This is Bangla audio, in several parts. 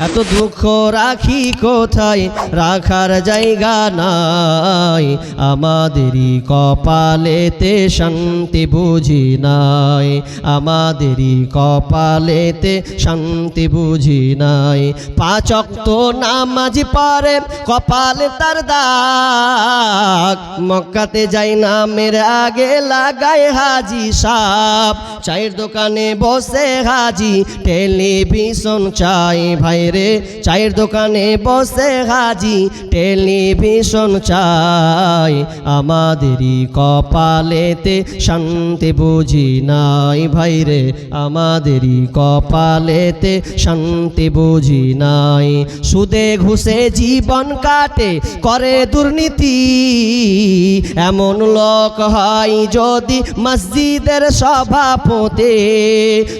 এত দুঃখ রাখি কোথায়, রাখার জায়গা নাই। আমাদেরই কপালেতে শান্তি বুঝি নাই, আমাদেরই কপালেতে শান্তি বুঝি নাই। 5 ওয়াক্ত নামাজ পড়ে কপালে তার দাগ, মক্কাতে যাই নামের আগে লাগায় হাজি সাহেব। চায়ের দোকানে বসে হাজি টেলিভিশন চাই ভাইরে, চায়ের দোকানে বসে হাজি টেলিভিশন চাই। আমাদেরই কপালেতে শান্তি বুঝি নাই ভাইরে, আমাদেরই কপালেতে শান্তি বুঝি নাই। সুদে ঘুষে জীবন কাটে করে দুর্নীতি, এমন লোক হয় যদি মসজিদের সভাপতি।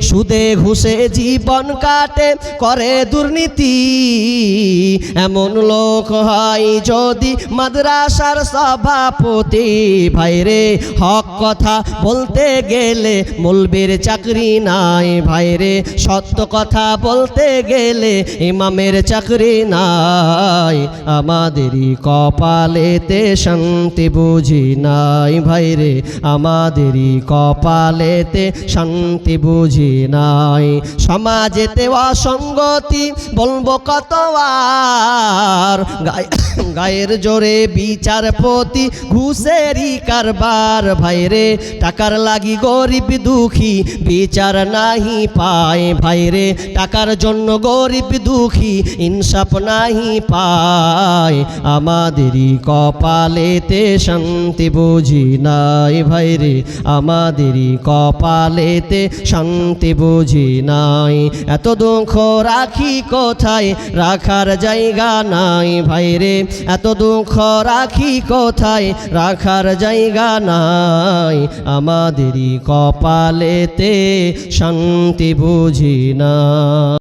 সুদে ঘুষে জীবন কাটে করে দুর্নীতি, এমন লোক হয় যদি মাদ্রাসার সভাপতি। ভাইরে হক কথা বলতে গেলে মৌলবীর চাকরি নাই ভাইরে, সত্য কথা বলতে গেলে ইমামের চাকরি নাই। আমাদেরই কপালেতে শান্তি বুঝি নাই ভাইরে, আমাদেরই কপালেতে শান্তি বুঝি নাই। সমাজেতে অসঙ্গতি বলবো কত আর, গায়ের জোরে বিচারপতি ঘুষেরই কারবার। ভাইরে টাকার লাগি গরিব দুঃখী বিচার নাহি পায় ভাইরে, টাকার জন্য গরিব দুঃখী ইনসাফ নাহি পায়। আমাদেরই কপালেতে শান্তি বুঝি নাই ভাইরে, আমাদেরই কপালেতে শান্তি বুঝি নাই। এত দুঃখ রাখি কোথায়, রাখার জায়গা নাই ভাইরে, এত দুঃখ রাখি কোথায়, রাখার জায়গা নাই। আমাদেরই কপালেতে শান্তি বুঝি না।